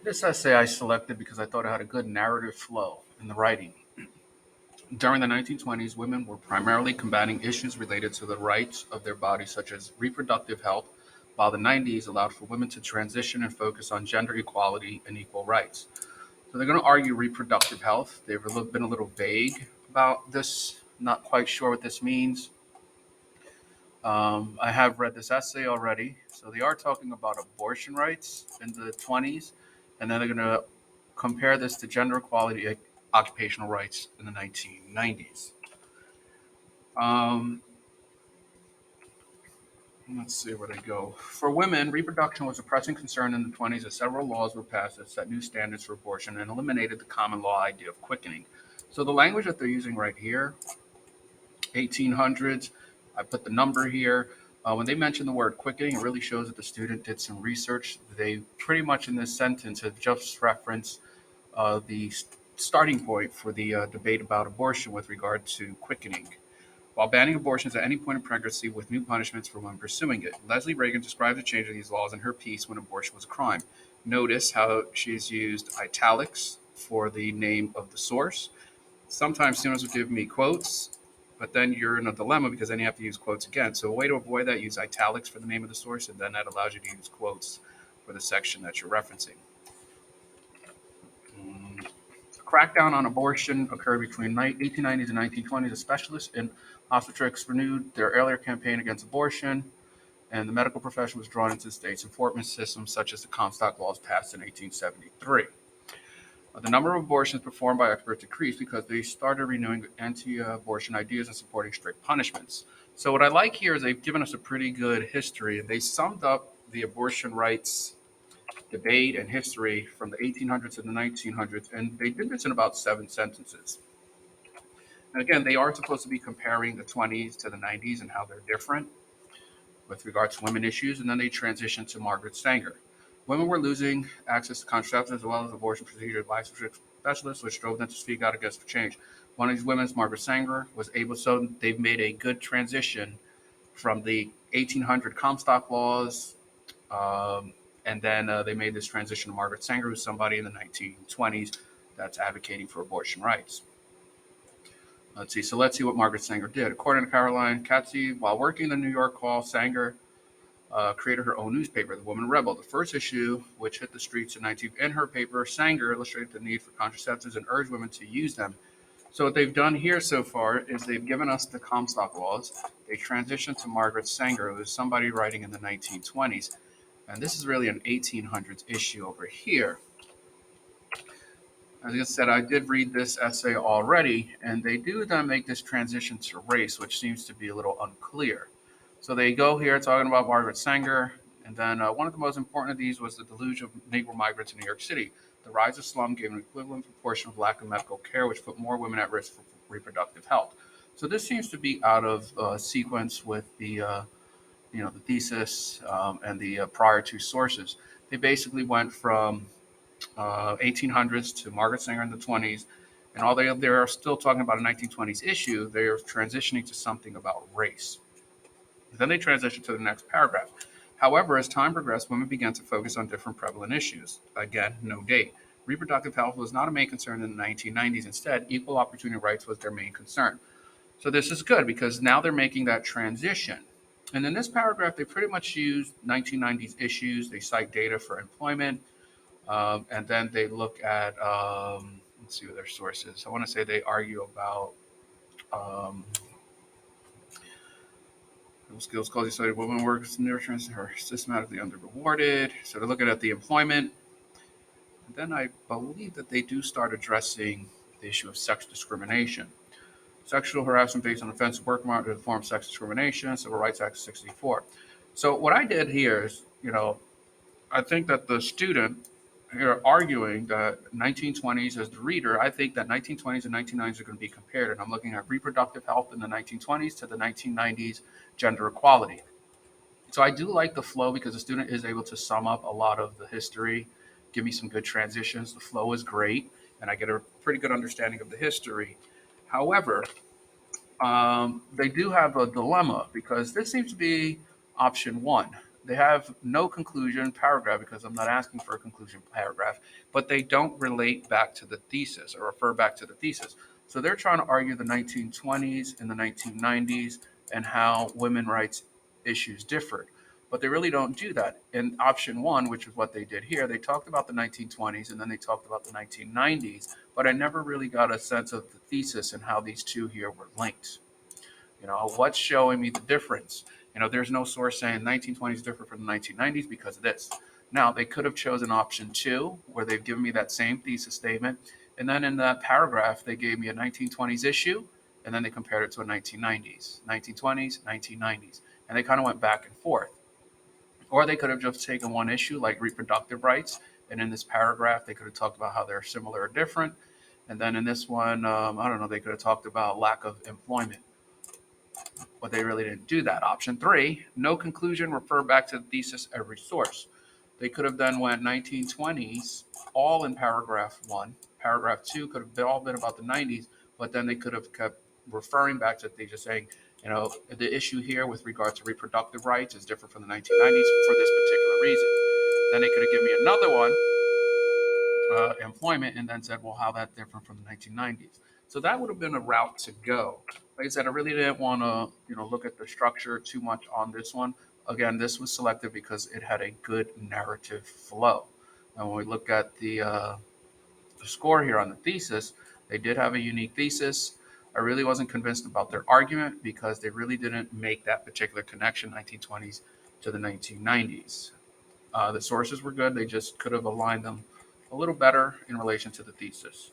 This essay I selected because I thought it had a good narrative flow in the writing. During the 1920s, women were primarily combating issues related to the rights of their bodies, such as reproductive health, while the 90s allowed for women to transition and focus on gender equality and equal rights. So they're going to argue reproductive health. Been a little vague about this, not quite sure what this means. I have read this essay already. So they are talking about abortion rights in the 20s, and then they're going to compare this to gender equality and occupational rights in the 1990s. Um, let's see where they go. For women, reproduction was a pressing concern in the 20s as several laws were passed that set new standards for abortion and eliminated the common law idea of quickening. So the language that they're using right here, 1800s, I put the number here. When they mention the word quickening, it really shows that the student did some research. They pretty much in this sentence have just referenced the starting point for the debate about abortion with regard to quickening. While banning abortions at any point in pregnancy with new punishments for women pursuing it, Leslie Reagan described the change of these laws in her piece When Abortion Was a Crime. Notice how she's used italics for the name of the source. Sometimes students will give me quotes, but then you're in a dilemma because then you have to use quotes again. So a way to avoid that, use italics for the name of the source, and then that allows you to use quotes for the section that you're referencing. Crackdown on abortion occurred between 1890s and 1920s. The specialists in obstetrics renewed their earlier campaign against abortion, and the medical profession was drawn into the state's enforcement systems, such as the Comstock laws passed in 1873. The number of abortions performed by experts decreased because they started renewing anti-abortion ideas and supporting strict punishments. So what I like here is they've given us a pretty good history, and they summed up the abortion rights debate and history from the 1800s to the 1900s, and they did this in about 7 sentences. And again, they are supposed to be comparing the 20s to the 90s and how they're different with regard to women issues, and then they transitioned to Margaret Sanger. Women were losing access to contraceptives as well as abortion procedure licensed specialists, which drove them to speak out against the change. One of these women, Margaret Sanger, was able, so they've made a good transition from the 1800 Comstock laws, and then they made this transition to Margaret Sanger, who's somebody in the 1920s that's advocating for abortion rights. Let's see what Margaret Sanger did. According to Caroline Katze, while working in the New York Hall, Sanger created her own newspaper, The Woman Rebel. The first issue, which hit the streets in 19. In her paper, Sanger illustrated the need for contraceptives and urged women to use them. So what they've done here so far is they've given us the Comstock laws. They transitioned to Margaret Sanger, who is somebody writing in the 1920s. And this is really an 1800s issue over here. As I said, I did read this essay already, and they do then make this transition to race, which seems to be a little unclear. So they go here talking about Margaret Sanger, and then one of the most important of these was the deluge of Negro migrants in New York City. The rise of slum gave an equivalent proportion of lack of medical care, which put more women at risk for reproductive health. So this seems to be out of sequence with the the thesis and the prior two sources. They basically went from 1800s to Margaret Sanger in the 20s, and although they're still talking about a 1920s issue, they're transitioning to something about race. Then they transition to the next paragraph. However, as time progressed, women began to focus on different prevalent issues. Again, no date. Reproductive health was not a main concern in the 1990s. Instead, equal opportunity rights was their main concern. So this is good because now they're making that transition. And in this paragraph, they pretty much use 1990s issues. They cite data for employment, and then they look at, let's see what their source is. I want to say they argue about um, skills quality study of women workers in nurturance are systematically underrewarded. So they're looking at the employment. And then I believe that they do start addressing the issue of sex discrimination. Sexual harassment based on offensive work environment is a form of sex discrimination, Civil Rights Act 64. So what I did here is, I think that the student here arguing that 1920s as the reader, I think that 1920s and 1990s are going to be compared. And I'm looking at reproductive health in the 1920s to the 1990s gender equality. So I do like the flow because the student is able to sum up a lot of the history, give me some good transitions. The flow is great, and I get a pretty good understanding of the history. However, they do have a dilemma because this seems to be option one. They have no conclusion paragraph because I'm not asking for a conclusion paragraph, but they don't relate back to the thesis or refer back to the thesis. So they're trying to argue the 1920s and the 1990s and how women rights issues differed. But they really don't do that. In option one, which is what they did here, they talked about the 1920s and then they talked about the 1990s, but I never really got a sense of the thesis and how these two here were linked. What's showing me the difference? There's no source saying 1920s is different from the 1990s because of this. Now, they could have chosen option two, where they've given me that same thesis statement. And then in that paragraph, they gave me a 1920s issue, and then they compared it to a 1990s, 1920s, 1990s. And they kind of went back and forth. Or they could have just taken one issue, like reproductive rights. And in this paragraph, they could have talked about how they're similar or different. And then in this one, I don't know, they could have talked about lack of employment, but they really didn't do that. Option three, no conclusion, refer back to the thesis every source. They could have then went 1920s, all in paragraph one. Paragraph two could have all been about the 90s, but then they could have kept referring back to the just saying, the issue here with regard to reproductive rights is different from the 1990s for this particular reason. Then they could have given me another one, employment, and then said, well, how that different from the 1990s. So that would have been a route to go. Like I said, I really didn't want to, look at the structure too much on this one. Again, this was selected because it had a good narrative flow. And when we look at the score here on the thesis, they did have a unique thesis. I really wasn't convinced about their argument because they really didn't make that particular connection, 1920s to the 1990s. The sources were good. They just could have aligned them a little better in relation to the thesis.